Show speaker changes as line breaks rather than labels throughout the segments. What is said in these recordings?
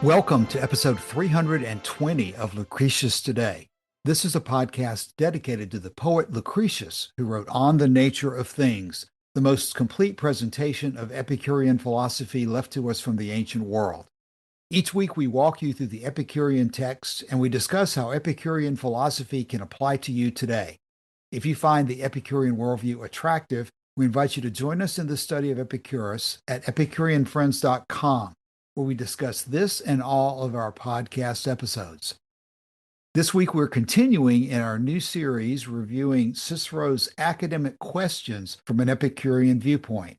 Welcome to episode 320 of Lucretius Today. This is a podcast dedicated to the poet Lucretius, who wrote On the Nature of Things, the most complete presentation of Epicurean philosophy left to us from the ancient world. Each week, we walk you through the Epicurean texts and we discuss how Epicurean philosophy can apply to you today. If you find the Epicurean worldview attractive, we invite you to join us in the study of Epicurus at epicureanfriends.com, where we discuss this and all of our podcast episodes. This week, we're continuing in our new series reviewing Cicero's academic questions from an Epicurean viewpoint.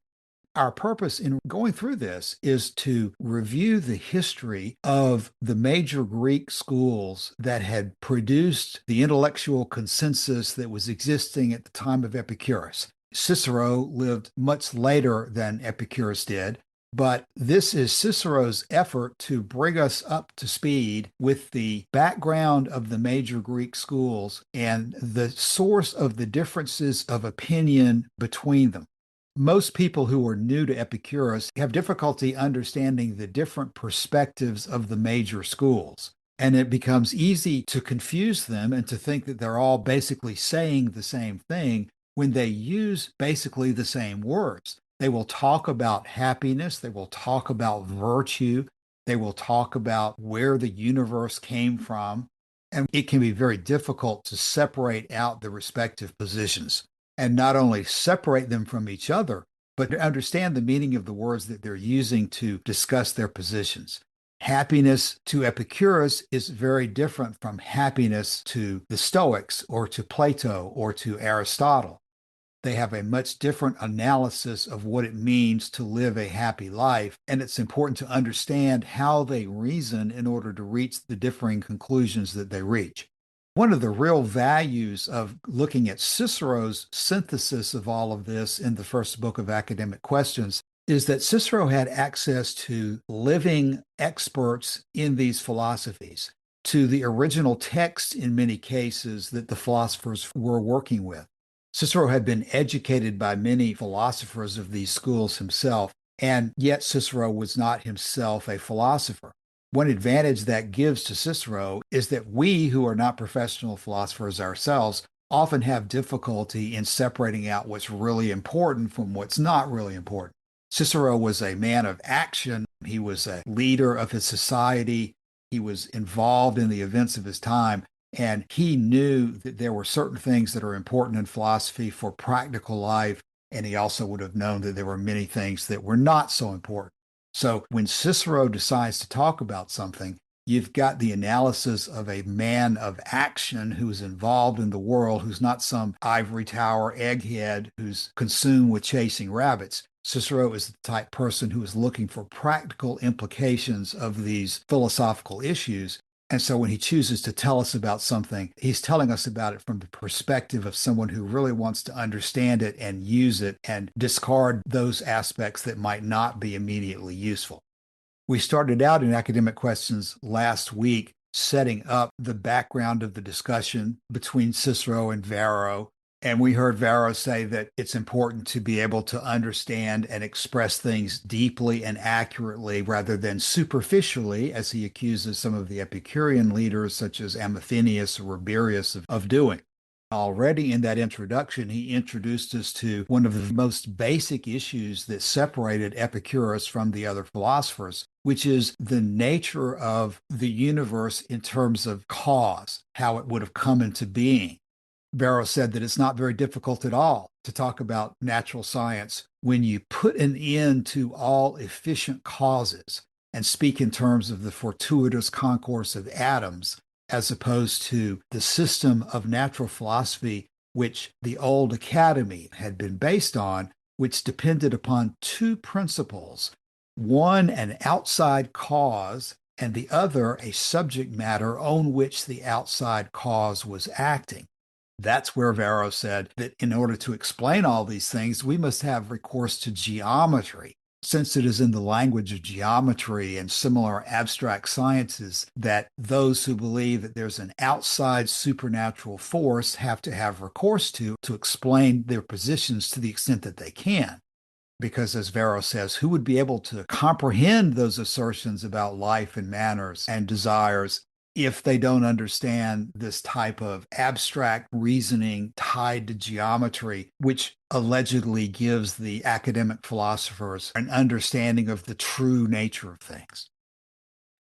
Our purpose in going through this is to review the history of the major Greek schools that had produced the intellectual consensus that was existing at the time of Epicurus. Cicero lived much later than Epicurus did, but this is Cicero's effort to bring us up to speed with the background of the major Greek schools and the source of the differences of opinion between them. Most people who are new to Epicurus have difficulty understanding the different perspectives of the major schools. And it becomes easy to confuse them and to think that they're all basically saying the same thing when they use basically the same words. They will talk about happiness, they will talk about virtue, they will talk about where the universe came from, and it can be very difficult to separate out the respective positions and not only separate them from each other, but to understand the meaning of the words that they're using to discuss their positions. Happiness to Epicurus is very different from happiness to the Stoics or to Plato or to Aristotle. They have a much different analysis of what it means to live a happy life, and it's important to understand how they reason in order to reach the differing conclusions that they reach. One of the real values of looking at Cicero's synthesis of all of this in the first book of Academic Questions is that Cicero had access to living experts in these philosophies, to the original text in many cases that the philosophers were working with. Cicero had been educated by many philosophers of these schools himself, and yet Cicero was not himself a philosopher. One advantage that gives to Cicero is that we, who are not professional philosophers ourselves, often have difficulty in separating out what's really important from what's not really important. Cicero was a man of action. He was a leader of his society. He was involved in the events of his time. And he knew that there were certain things that are important in philosophy for practical life. And he also would have known that there were many things that were not so important. So when Cicero decides to talk about something, you've got the analysis of a man of action who's involved in the world, who's not some ivory tower egghead who's consumed with chasing rabbits. Cicero is the type person who is looking for practical implications of these philosophical issues. And so when he chooses to tell us about something, he's telling us about it from the perspective of someone who really wants to understand it and use it and discard those aspects that might not be immediately useful. We started out in Academic Questions last week setting up the background of the discussion between Cicero and Varro. And we heard Varro say that it's important to be able to understand and express things deeply and accurately rather than superficially, as he accuses some of the Epicurean leaders, such as Amathenius or Rabirius, of doing. Already in that introduction, he introduced us to one of the most basic issues that separated Epicurus from the other philosophers, which is the nature of the universe in terms of cause, how it would have come into being. Varro said that it's not very difficult at all to talk about natural science when you put an end to all efficient causes and speak in terms of the fortuitous concourse of atoms, as opposed to the system of natural philosophy which the old academy had been based on, which depended upon two principles: one, an outside cause, and the other, a subject matter on which the outside cause was acting. That's where Varro said that in order to explain all these things, we must have recourse to geometry, since it is in the language of geometry and similar abstract sciences that those who believe that there's an outside supernatural force have to have recourse to explain their positions to the extent that they can. Because as Varro says, who would be able to comprehend those assertions about life and manners and desires if they don't understand this type of abstract reasoning tied to geometry, which allegedly gives the academic philosophers an understanding of the true nature of things?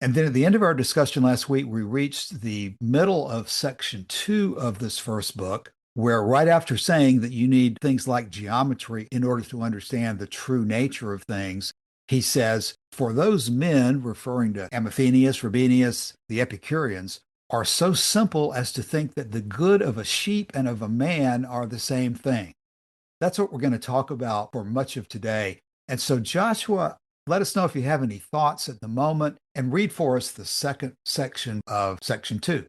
And then at the end of our discussion last week, we reached the middle of section 2 of this first book, where right after saying that you need things like geometry in order to understand the true nature of things, he says, for those men, referring to Amathenius, Rabinius, the Epicureans, are so simple as to think that the good of a sheep and of a man are the same thing. That's what we're going to talk about for much of today. And so, Joshua, let us know if you have any thoughts at the moment and read for us the second section of section 2.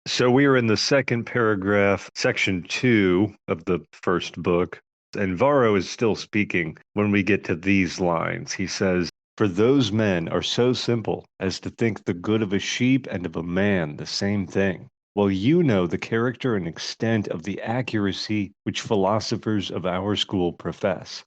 So we are in the second paragraph, section 2 of the first book, and Varro is still speaking when we get to these lines. He says, "For those men are so simple as to think the good of a sheep and of a man the same thing. Well, you know the character and extent of the accuracy which philosophers of our school profess.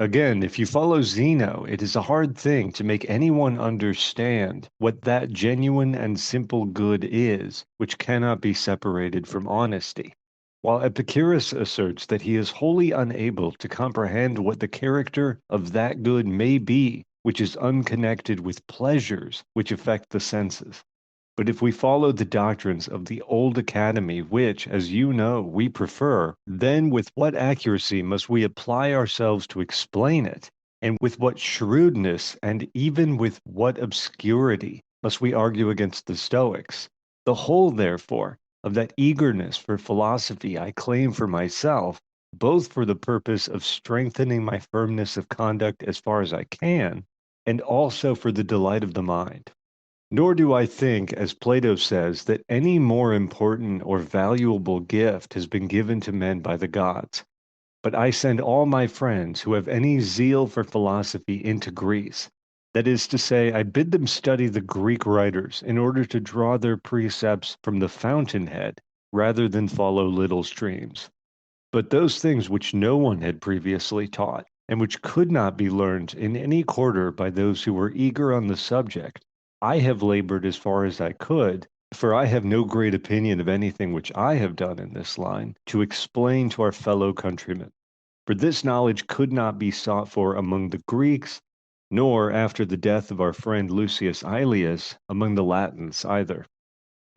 Again, if you follow Zeno, it is a hard thing to make anyone understand what that genuine and simple good is, which cannot be separated from honesty. While Epicurus asserts that he is wholly unable to comprehend what the character of that good may be, which is unconnected with pleasures which affect the senses. But if we follow the doctrines of the old academy, which, as you know, we prefer, then with what accuracy must we apply ourselves to explain it, and with what shrewdness and even with what obscurity must we argue against the Stoics? The whole, therefore, of that eagerness for philosophy I claim for myself, both for the purpose of strengthening my firmness of conduct as far as I can, and also for the delight of the mind. Nor do I think, as Plato says, that any more important or valuable gift has been given to men by the gods. But I send all my friends who have any zeal for philosophy into Greece. That is to say, I bid them study the Greek writers in order to draw their precepts from the fountainhead rather than follow little streams. But those things which no one had previously taught, and which could not be learned in any quarter by those who were eager on the subject, I have labored as far as I could, for I have no great opinion of anything which I have done in this line, to explain to our fellow countrymen. For this knowledge could not be sought for among the Greeks, nor after the death of our friend Lucius Aelius among the Latins either.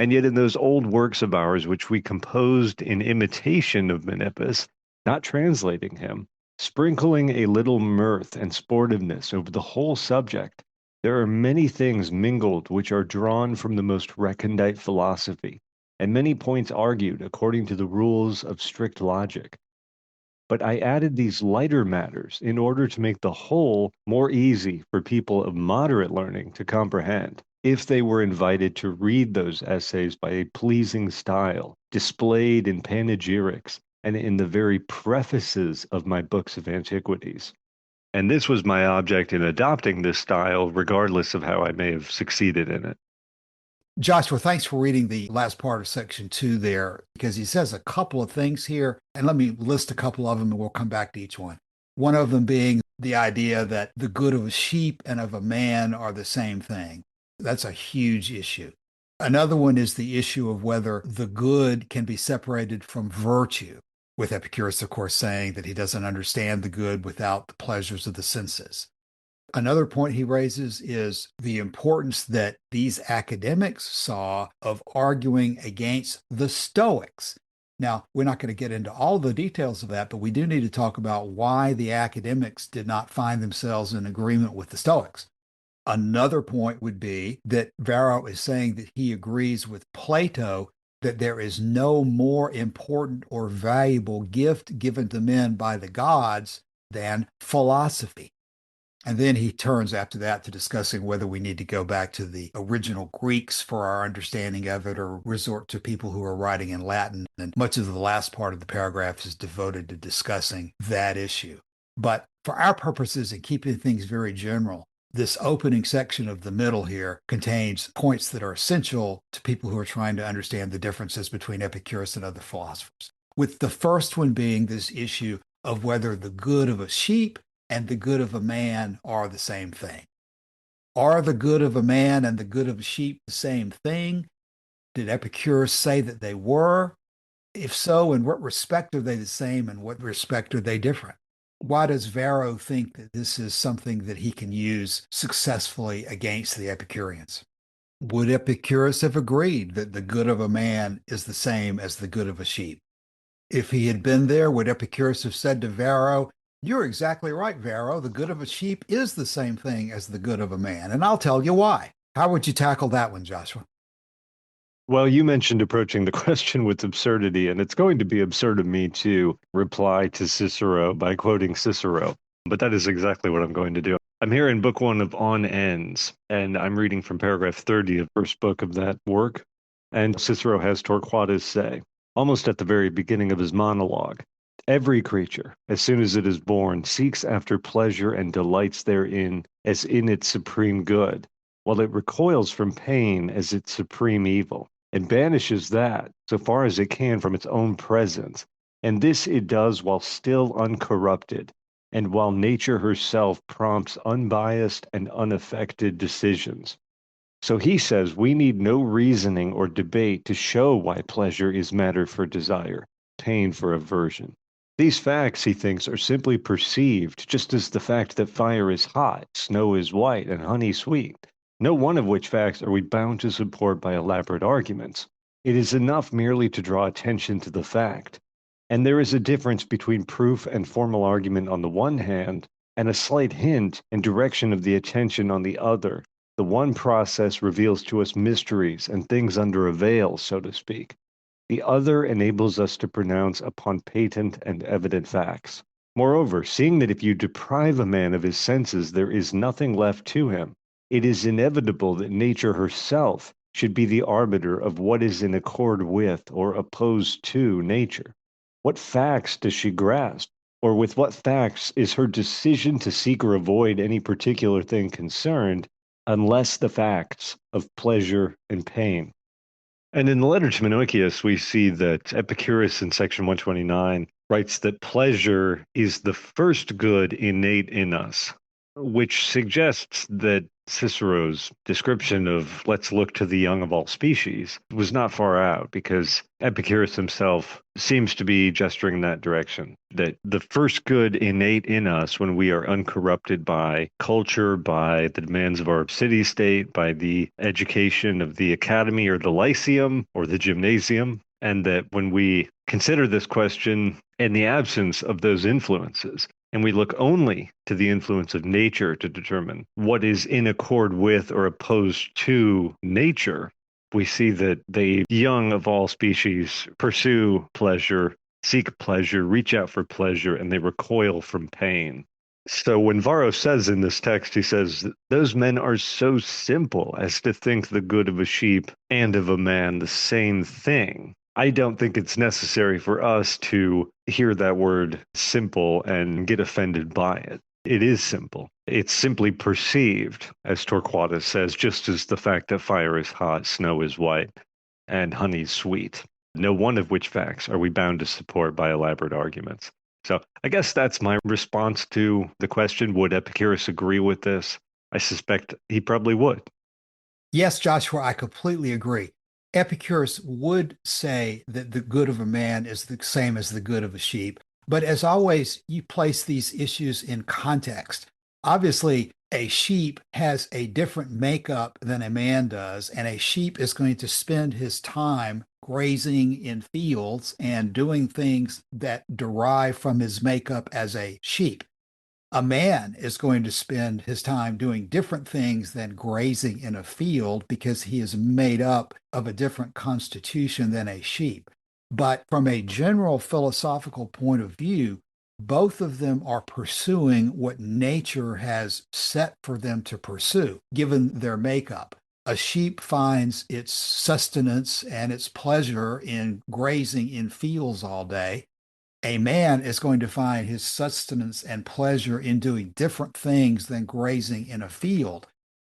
And yet in those old works of ours which we composed in imitation of Menippus, not translating him, sprinkling a little mirth and sportiveness over the whole subject, there are many things mingled which are drawn from the most recondite philosophy, and many points argued according to the rules of strict logic. But I added these lighter matters in order to make the whole more easy for people of moderate learning to comprehend, if they were invited to read those essays by a pleasing style, displayed in panegyrics and in the very prefaces of my books of antiquities. And this was my object in adopting this style, regardless of how I may have succeeded in it.
Joshua, thanks for reading the last part of section 2 there, because he says a couple of things here. And let me list a couple of them and we'll come back to each one. One of them being the idea that the good of a sheep and of a man are the same thing. That's a huge issue. Another one is the issue of whether the good can be separated from virtue, with Epicurus, of course, saying that he doesn't understand the good without the pleasures of the senses. Another point he raises is the importance that these academics saw of arguing against the Stoics. Now, we're not going to get into all the details of that, but we do need to talk about why the academics did not find themselves in agreement with the Stoics. Another point would be that Varro is saying that he agrees with Plato that there is no more important or valuable gift given to men by the gods than philosophy. And then he turns after that to discussing whether we need to go back to the original Greeks for our understanding of it or resort to people who are writing in Latin. And much of the last part of the paragraph is devoted to discussing that issue. But for our purposes and keeping things very general, this opening section of the middle here contains points that are essential to people who are trying to understand the differences between Epicurus and other philosophers. With the first one being this issue of whether the good of a sheep and the good of a man are the same thing. Are the good of a man and the good of a sheep the same thing? Did Epicurus say that they were? If so, in what respect are they the same and what respect are they different? Why does Varro think that this is something that he can use successfully against the Epicureans? Would Epicurus have agreed that the good of a man is the same as the good of a sheep? If he had been there, would Epicurus have said to Varro, "You're exactly right, Varro. The good of a sheep is the same thing as the good of a man. And I'll tell you why." How would you tackle that one, Joshua?
Well, you mentioned approaching the question with absurdity, and it's going to be absurd of me to reply to Cicero by quoting Cicero, but that is exactly what I'm going to do. I'm here in book one of On Ends, and I'm reading from paragraph 30 of the first book of that work. And Cicero has Torquatus say, almost at the very beginning of his monologue, every creature, as soon as it is born, seeks after pleasure and delights therein as in its supreme good, while it recoils from pain as its supreme evil, and banishes that, so far as it can, from its own presence. And this it does while still uncorrupted, and while nature herself prompts unbiased and unaffected decisions. So he says we need no reasoning or debate to show why pleasure is matter for desire, pain for aversion. These facts, he thinks, are simply perceived, just as the fact that fire is hot, snow is white, and honey sweet, no one of which facts are we bound to support by elaborate arguments. It is enough merely to draw attention to the fact. And there is a difference between proof and formal argument on the one hand, and a slight hint and direction of the attention on the other. The one process reveals to us mysteries and things under a veil, so to speak. The other enables us to pronounce upon patent and evident facts. Moreover, seeing that if you deprive a man of his senses, there is nothing left to him, it is inevitable that nature herself should be the arbiter of what is in accord with or opposed to nature. What facts does she grasp? Or with what facts is her decision to seek or avoid any particular thing concerned, unless the facts of pleasure and pain? And in the letter to Menoikeus, we see that Epicurus in section 129 writes that pleasure is the first good innate in us, which suggests that Cicero's description of let's look to the young of all species was not far out, because Epicurus himself seems to be gesturing in that direction, that the first good innate in us when we are uncorrupted by culture, by the demands of our city state, by the education of the academy or the lyceum or the gymnasium, and that when we consider this question in the absence of those influences, and we look only to the influence of nature to determine what is in accord with or opposed to nature, we see that the young of all species pursue pleasure, seek pleasure, reach out for pleasure, and they recoil from pain. So when Varro says in this text, he says, those men are so simple as to think the good of a sheep and of a man the same thing. I don't think it's necessary for us to hear that word simple and get offended by it. It is simple. It's simply perceived, as Torquatus says, just as the fact that fire is hot, snow is white, and honey is sweet. No one of which facts are we bound to support by elaborate arguments. So I guess that's my response to the question, would Epicurus agree with this? I suspect he probably would.
Yes, Joshua, I completely agree. Epicurus would say that the good of a man is the same as the good of a sheep. But as always, you place these issues in context. Obviously, a sheep has a different makeup than a man does, and a sheep is going to spend his time grazing in fields and doing things that derive from his makeup as a sheep. A man is going to spend his time doing different things than grazing in a field because he is made up of a different constitution than a sheep. But from a general philosophical point of view, both of them are pursuing what nature has set for them to pursue, given their makeup. A sheep finds its sustenance and its pleasure in grazing in fields all day. A man is going to find his sustenance and pleasure in doing different things than grazing in a field.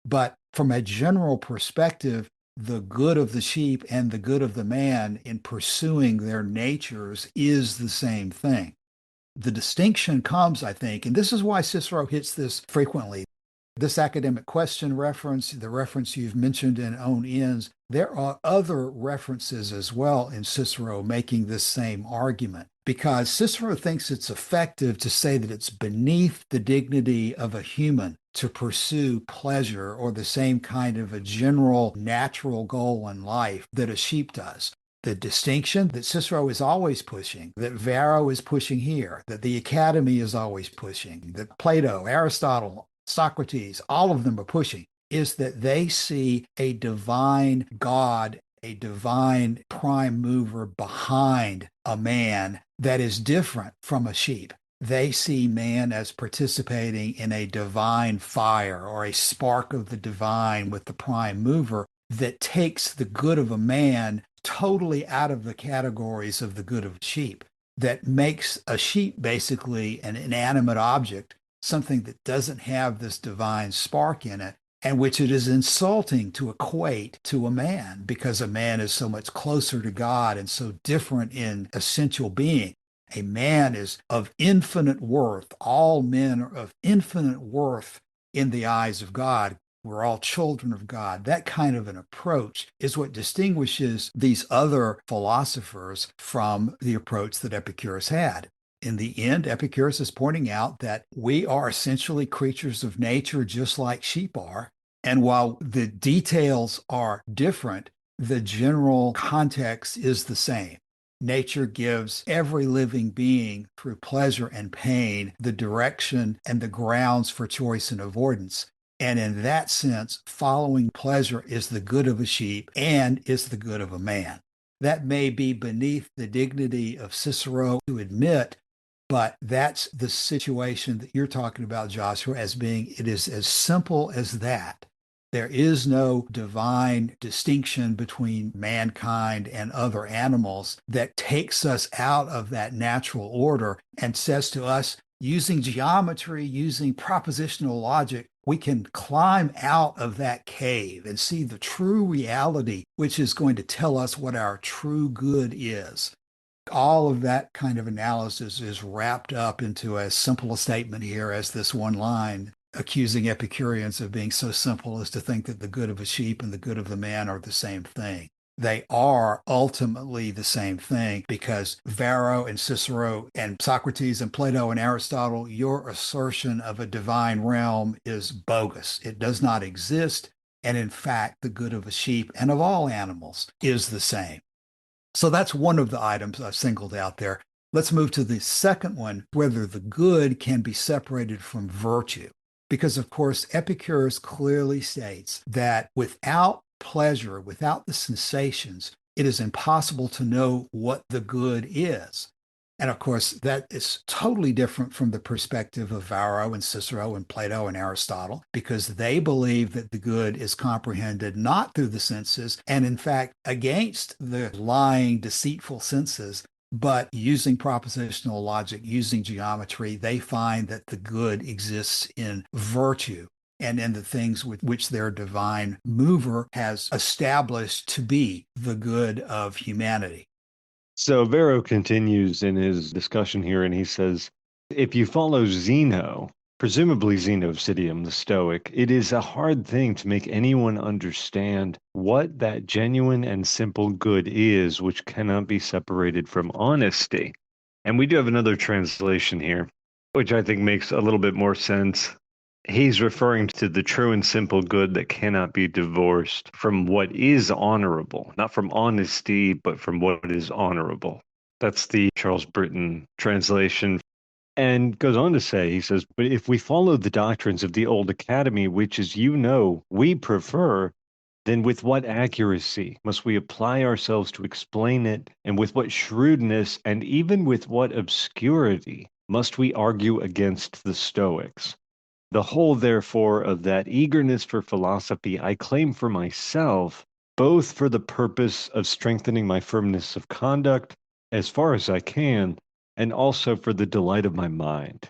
But from a general perspective, the good of the sheep and the good of the man in pursuing their natures is the same thing. The distinction comes, I think, and this is why Cicero hits this frequently. This academic question reference, the reference you've mentioned in On Ends, there are other references as well in Cicero making this same argument because Cicero thinks it's effective to say that it's beneath the dignity of a human to pursue pleasure or the same kind of a general natural goal in life that a sheep does. The distinction that Cicero is always pushing, that Varro is pushing here, that the Academy is always pushing, that Plato, Aristotle, Socrates, all of them are pushing, is that they see a divine God, a divine prime mover behind a man that is different from a sheep. They see man as participating in a divine fire or a spark of the divine with the prime mover that takes the good of a man totally out of the categories of the good of a sheep, that makes a sheep basically an inanimate object, something that doesn't have this divine spark in it, and which it is insulting to equate to a man because a man is so much closer to God and so different in essential being. A man is of infinite worth. All men are of infinite worth in the eyes of God. We're all children of God. That kind of an approach is what distinguishes these other philosophers from the approach that Epicurus had. In the end, Epicurus is pointing out that we are essentially creatures of nature, just like sheep are. And while the details are different, the general context is the same. Nature gives every living being, through pleasure and pain, the direction and the grounds for choice and avoidance. And in that sense, following pleasure is the good of a sheep and is the good of a man. That may be beneath the dignity of Cicero to admit, but that's the situation that you're talking about, Joshua, as being it is as simple as that. There is no divine distinction between mankind and other animals that takes us out of that natural order and says to us, using geometry, using propositional logic, we can climb out of that cave and see the true reality, which is going to tell us what our true good is. All of that kind of analysis is wrapped up into as simple a statement here as this one line, accusing Epicureans of being so simple as to think that the good of a sheep and the good of the man are the same thing. They are ultimately the same thing because Varro and Cicero and Socrates and Plato and Aristotle, your assertion of a divine realm is bogus. It does not exist. And in fact, the good of a sheep and of all animals is the same. So that's one of the items I've singled out there. Let's move to the second one, whether the good can be separated from virtue. Because, of course, Epicurus clearly states that without pleasure, without the sensations, it is impossible to know what the good is. And of course, that is totally different from the perspective of Varro and Cicero and Plato and Aristotle, because they believe that the good is comprehended not through the senses, and in fact, against the lying, deceitful senses, but using propositional logic, using geometry, they find that the good exists in virtue and in the things with which their divine mover has established to be the good of humanity.
So Varro continues in his discussion here, and he says, if you follow Zeno, presumably Zeno of Citium, the Stoic, it is a hard thing to make anyone understand what that genuine and simple good is, which cannot be separated from honesty. And we do have another translation here, which I think makes a little bit more sense. He's referring to the true and simple good that cannot be divorced from what is honorable, not from honesty, but from what is honorable. That's the Charles Britton translation. And goes on to say, he says, but if we follow the doctrines of the old academy, which, as you know, we prefer, then with what accuracy must we apply ourselves to explain it, and with what shrewdness, and even with what obscurity must we argue against the Stoics? The whole, therefore, of that eagerness for philosophy I claim for myself, both for the purpose of strengthening my firmness of conduct as far as I can, and also for the delight of my mind.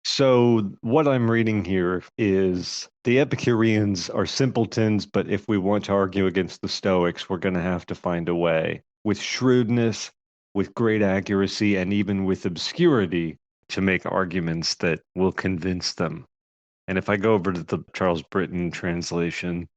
So what I'm reading here is the Epicureans are simpletons, but if we want to argue against the Stoics, we're going to have to find a way with shrewdness with great accuracy and even with obscurity to make arguments that will convince them. And if I go over to the Charles Britton translation,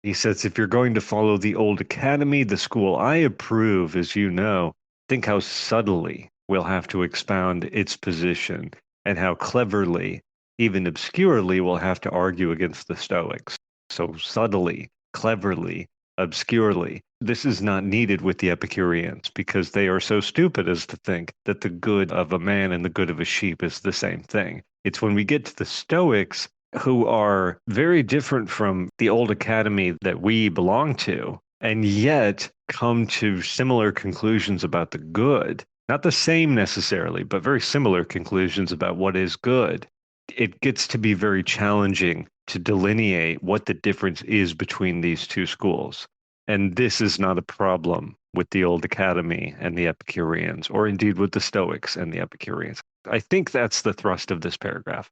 he says, if you're going to follow the old academy, the school I approve, as you know, think how subtly we'll have to expound its position and how cleverly, even obscurely, we'll have to argue against the Stoics. So subtly, cleverly, obscurely. This is not needed with the Epicureans because they are so stupid as to think that the good of a man and the good of a sheep is the same thing. It's when we get to the Stoics who are very different from the old academy that we belong to, and yet come to similar conclusions about the good. Not the same necessarily, but very similar conclusions about what is good. It gets to be very challenging to delineate what the difference is between these two schools. And this is not a problem with the old academy and the Epicureans, or indeed with the Stoics and the Epicureans. I think that's the thrust of this paragraph.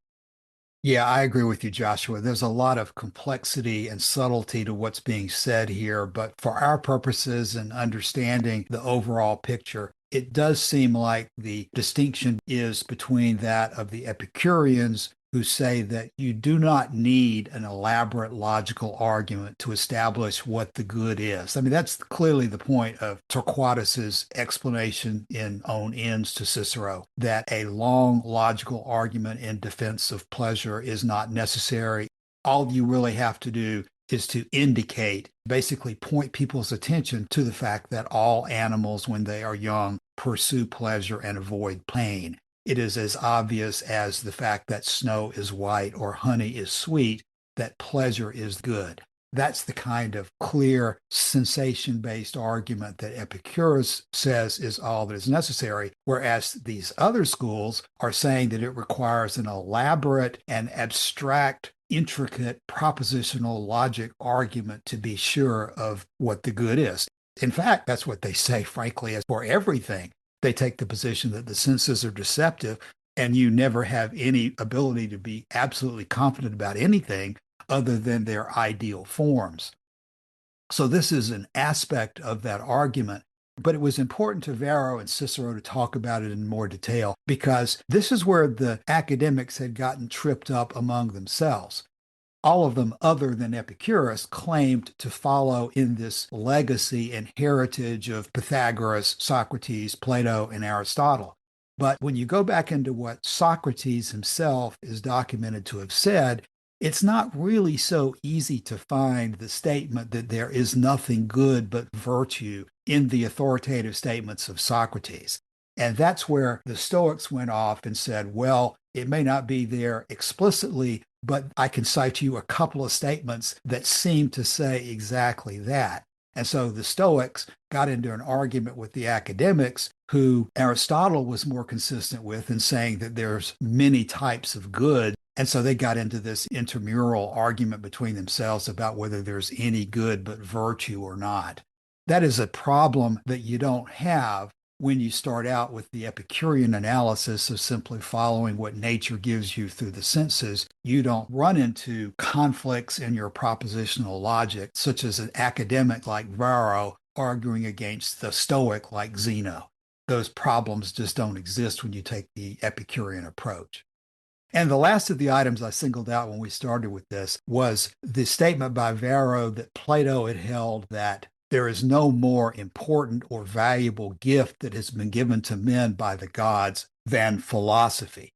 Yeah, I agree with you, Joshua. There's a lot of complexity and subtlety to what's being said here, but for our purposes and understanding the overall picture, it does seem like the distinction is between that of the Epicureans, who say that you do not need an elaborate logical argument to establish what the good is. I mean, that's clearly the point of Torquatus's explanation in On Ends to Cicero, that a long logical argument in defense of pleasure is not necessary. All you really have to do is to indicate, basically point people's attention to the fact that all animals, when they are young, pursue pleasure and avoid pain. It is as obvious as the fact that snow is white or honey is sweet, that pleasure is good. That's the kind of clear sensation-based argument that Epicurus says is all that is necessary, whereas these other schools are saying that it requires an elaborate and abstract, intricate propositional logic argument to be sure of what the good is. In fact, that's what they say, frankly, as for everything. They take the position that the senses are deceptive and you never have any ability to be absolutely confident about anything other than their ideal forms. So this is an aspect of that argument. But it was important to Varro and Cicero to talk about it in more detail because this is where the academics had gotten tripped up among themselves. All of them, other than Epicurus, claimed to follow in this legacy and heritage of Pythagoras, Socrates, Plato, and Aristotle. But when you go back into what Socrates himself is documented to have said, it's not really so easy to find the statement that there is nothing good but virtue in the authoritative statements of Socrates. And that's where the Stoics went off and said, well, it may not be there explicitly, but I can cite you a couple of statements that seem to say exactly that. And so the Stoics got into an argument with the academics who Aristotle was more consistent with in saying that there's many types of good. And so they got into this intramural argument between themselves about whether there's any good but virtue or not. That is a problem that you don't have when you start out with the Epicurean analysis of simply following what nature gives you through the senses. You don't run into conflicts in your propositional logic, such as an academic like Varro arguing against the Stoic like Zeno. Those problems just don't exist when you take the Epicurean approach. And the last of the items I singled out when we started with this was the statement by Varro that Plato had held that there is no more important or valuable gift that has been given to men by the gods than philosophy.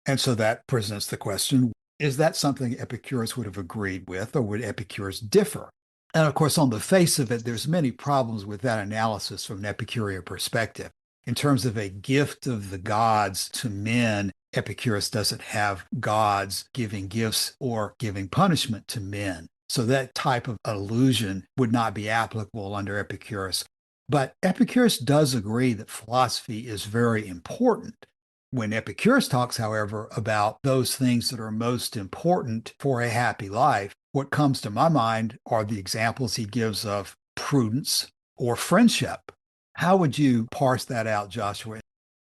And so that presents the question, is that something Epicurus would have agreed with, or would Epicurus differ? And of course, on the face of it, there's many problems with that analysis from an Epicurean perspective. In terms of a gift of the gods to men, Epicurus doesn't have gods giving gifts or giving punishment to men. So that type of illusion would not be applicable under Epicurus. But Epicurus does agree that philosophy is very important. When Epicurus talks, however, about those things that are most important for a happy life, what comes to my mind are the examples he gives of prudence or friendship. How would you parse that out, Joshua?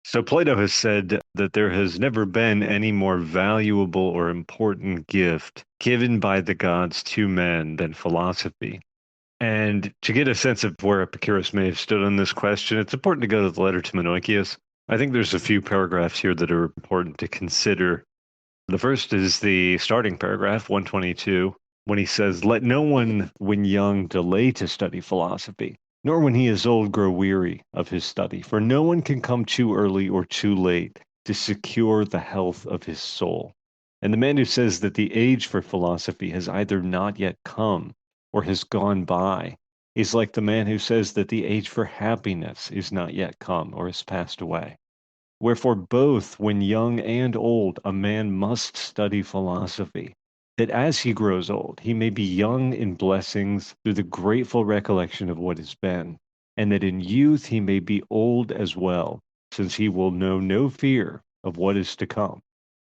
So Plato has said that there has never been any more valuable or important gift given by the gods to men than philosophy. And to get a sense of where Epicurus may have stood on this question, it's important to go to the letter to Menoikeus. I think there's a few paragraphs here that are important to consider. The first is the starting paragraph, 122, when he says, "Let no one when young delay to study philosophy, nor when he is old grow weary of his study. For no one can come too early or too late to secure the health of his soul." And the man who says that the age for philosophy has either not yet come or has gone by is like the man who says that the age for happiness is not yet come or has passed away. Wherefore, both when young and old, a man must study philosophy, that as he grows old, he may be young in blessings through the grateful recollection of what has been, and that in youth he may be old as well, since he will know no fear of what is to come.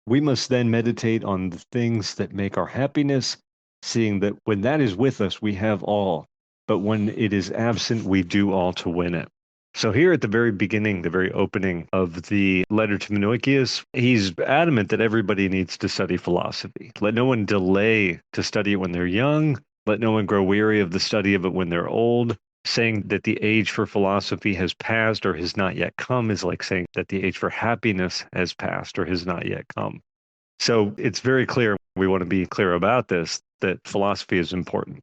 We must then meditate on the things that make our happiness, seeing that when that is with us, we have all, but when it is absent, we do all to win it. So here at the very beginning, the very opening of the letter to Menoikeus, he's adamant that everybody needs to study philosophy. Let no one delay to study it when they're young. Let no one grow weary of the study of it when they're old. Saying that the age for philosophy has passed or has not yet come is like saying that the age for happiness has passed or has not yet come. So it's very clear, we want to be clear about this, that philosophy is important.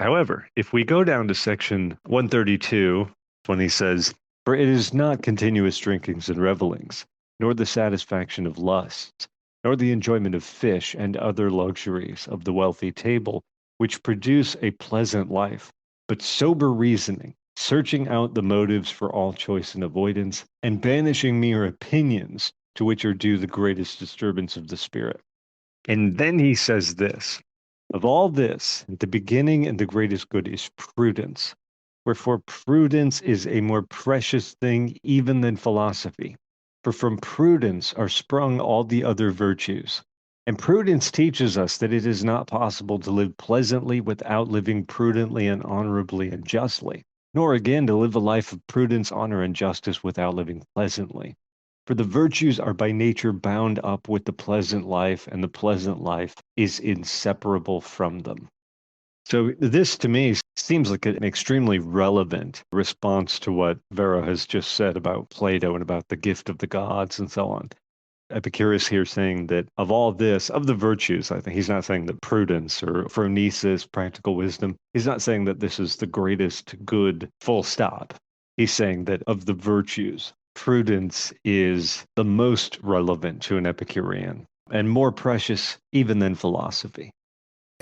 However, if we go down to section 132, when he says, "For it is not continuous drinkings and revellings, nor the satisfaction of lusts, nor the enjoyment of fish and other luxuries of the wealthy table, which produce a pleasant life, but sober reasoning, searching out the motives for all choice and avoidance, and banishing mere opinions to which are due the greatest disturbance of the spirit." And then he says this, "Of all this, the beginning and the greatest good is prudence. Wherefore prudence is a more precious thing even than philosophy. For from prudence are sprung all the other virtues. And prudence teaches us that it is not possible to live pleasantly without living prudently and honorably and justly, nor again to live a life of prudence, honor, and justice without living pleasantly. For the virtues are by nature bound up with the pleasant life, and the pleasant life is inseparable from them." So this to me seems like an extremely relevant response to what Varro has just said about Plato and about the gift of the gods and so on. Epicurus here saying that of all this, of the virtues, I think he's not saying that prudence or phronesis, practical wisdom, he's not saying that this is the greatest good, full stop. He's saying that of the virtues, prudence is the most relevant to an Epicurean and more precious even than philosophy.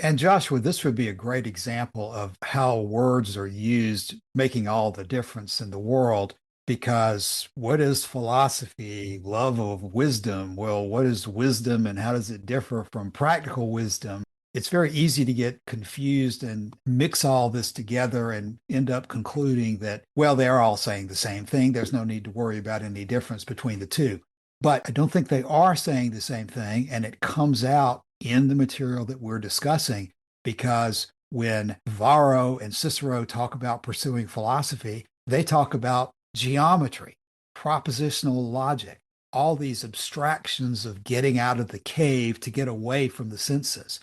And Joshua, this would be a great example of how words are used, making all the difference in the world. Because what is philosophy? Love of wisdom. Well, what is wisdom and how does it differ from practical wisdom? It's very easy to get confused and mix all this together and end up concluding that, well, they're all saying the same thing. There's no need to worry about any difference between the two. But I don't think they are saying the same thing. And it comes out in the material that we're discussing because when Varro and Cicero talk about pursuing philosophy, they talk about geometry, propositional logic, all these abstractions of getting out of the cave to get away from the senses.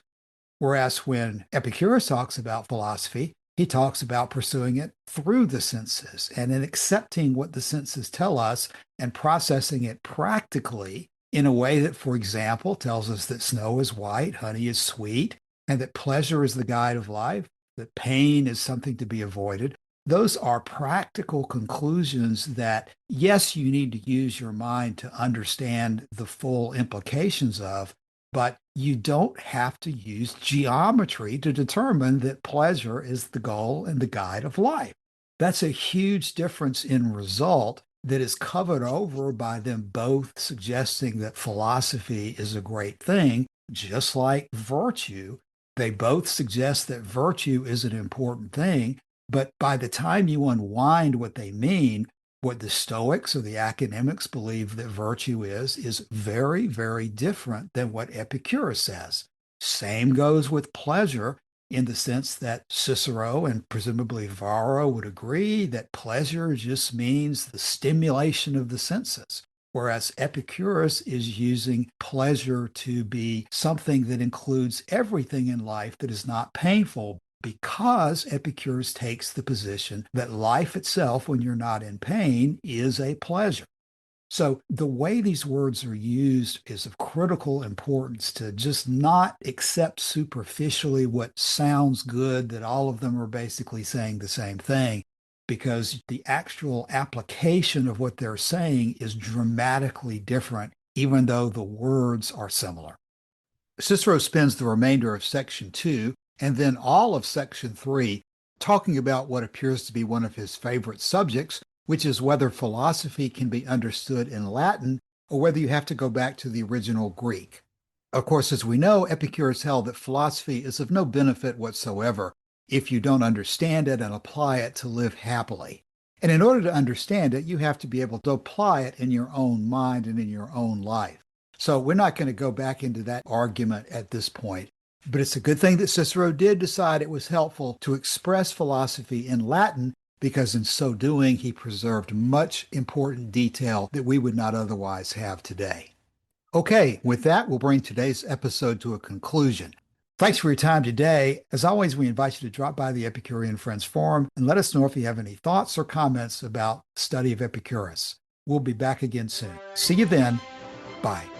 Whereas when Epicurus talks about philosophy, he talks about pursuing it through the senses and in accepting what the senses tell us and processing it practically in a way that, for example, tells us that snow is white, honey is sweet, and that pleasure is the guide of life, that pain is something to be avoided. Those are practical conclusions that, yes, you need to use your mind to understand the full implications of, but you don't have to use geometry to determine that pleasure is the goal and the guide of life. That's a huge difference in result that is covered over by them both suggesting that philosophy is a great thing, just like virtue. They both suggest that virtue is an important thing, but by the time you unwind what they mean, what the Stoics or the academics believe that virtue is very, very different than what Epicurus says. Same goes with pleasure in the sense that Cicero and presumably Varro would agree that pleasure just means the stimulation of the senses, whereas Epicurus is using pleasure to be something that includes everything in life that is not painful, because Epicurus takes the position that life itself, when you're not in pain, is a pleasure. So the way these words are used is of critical importance to just not accept superficially what sounds good, that all of them are basically saying the same thing, because the actual application of what they're saying is dramatically different, even though the words are similar. Cicero spends the remainder of section 2 and then all of section 3 talking about what appears to be one of his favorite subjects, which is whether philosophy can be understood in Latin or whether you have to go back to the original Greek. Of course, as we know, Epicurus held that philosophy is of no benefit whatsoever if you don't understand it and apply it to live happily. And in order to understand it, you have to be able to apply it in your own mind and in your own life. So we're not going to go back into that argument at this point. But it's a good thing that Cicero did decide it was helpful to express philosophy in Latin, because in so doing, he preserved much important detail that we would not otherwise have today. Okay, with that, we'll bring today's episode to a conclusion. Thanks for your time today. As always, we invite you to drop by the Epicurean Friends Forum and let us know if you have any thoughts or comments about the study of Epicurus. We'll be back again soon. See you then. Bye.